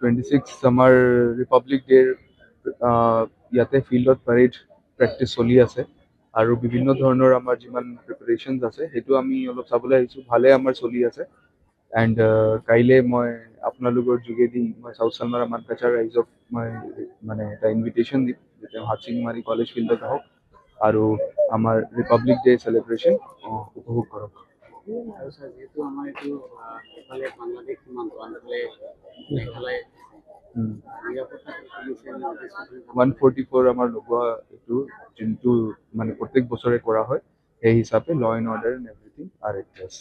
26 আমাৰ ৰিপাব্লিক ডেৰ ইয়াতে ফিল্ডত পেৰেড প্ৰেক্টিচ চলি আছে আৰু বিভিন্ন ধৰণৰ আমাৰ যিমান প্ৰিপাৰেশ্যনছ আছে সেইটো আমি অলপ চাবলৈ আহিছোঁ ভালে আমাৰ চলি আছে এণ্ড কাইলৈ মই আপোনালোকৰ যোগেদি মই চাউথ চালমাৰা মানকাচাৰ ৰাইজক মই মানে এটা ইনভিটেশ্যন দিম যে তেওঁ হাচিংমাৰী কলেজ ফিল্ডত আহক আৰু আমাৰ ৰিপাব্লিক ডে চেলিব্ৰেশ্যন উপভোগ কৰক। আৰু ছাৰ যিহেতু আমাৰ এইটো এফালে বাংলাদেশ সীমান্ত আনফালে মেঘালয় 144 আমাৰ লগোৱা এইটো যোনটো মানে প্ৰত্যেক বছৰে কৰা হয় সেই হিচাপে ল and order and everything R at place.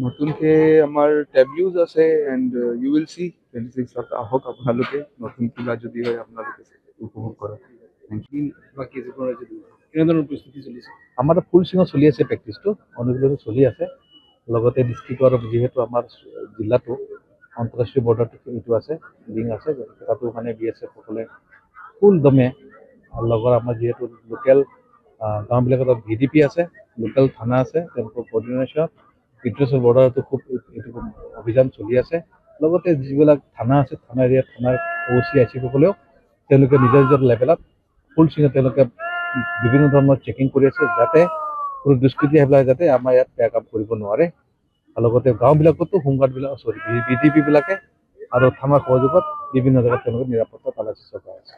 নতুনকৈ আমাৰ টেবলিউজ আছে এণ্ড ইউ উইল চি 26ত আহক আপোনালোকে নতুন কিবা যদি হয় আপোনালোকে উপভোগ কৰক। আমাৰ ফুল চিঙত চলি আছে প্ৰেক্টিচটো অনুকূলতো চলি আছে লগতে ডিষ্ট্ৰিক্টৰ যিহেতু আমাৰ জিলাটো আন্তঃৰাষ্ট্ৰীয় বৰ্ডাৰটো এইটো আছে লিংক আছে গতিকে তাতো মানে BSF সকলে ফুল দমে আৰু লগত আমাৰ যিহেতু লোকেল গাঁওবিলাকত VDP আছে লোকেল থানা আছে তেওঁলোকৰ কোঅৰ্ডিনেশ্যন ইণ্টাৰনেশ্যনেল বৰ্ডাৰতো খুব এইটো অভিযান চলি আছে লগতে যিবিলাক থানা আছে থানা এৰিয়াত থানাৰ OC/IC সকলেও তেওঁলোকে নিজৰ নিজৰ লেভেলত ফুল চিঙত তেওঁলোকে বিভিন্ন ধৰণৰ চেকিং কৰি আছে যাতে কোনো দুষ্কৃতি সেইবিলাক যাতে আমাৰ ইয়াত বেয়া কাম কৰিব নোৱাৰে আৰু লগতে গাঁওবিলাকতো হোমগাৰ্ডবিলাক VDP বিলাকে আৰু থানাৰ সহযোগত বিভিন্ন জেগাত তেওঁলোকে নিৰাপত্তা তালাচী চলাই আছে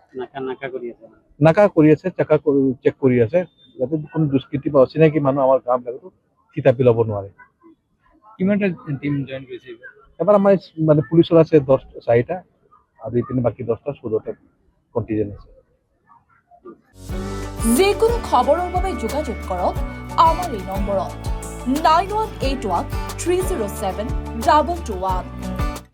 নাকা কৰি আছে চেক কৰি আছে যাতে কোনো দুষ্কৃতি বা অচিনাকি মানুহ আমাৰ গাঁওবিলাকতো থিতাপি ল'ব নোৱাৰে। কিমানটা টিম জইন কৰিছে এবাৰ আমাৰ মানে পুলিচৰ আছে 4টা আৰু ইপিনে বাকী 10টা 14টা কণ্টিজেণ্ট আছে। যিকোনো খবৰৰ বাবে যোগাযোগ কৰক আমাৰ এই নম্বৰত 9181 307 221।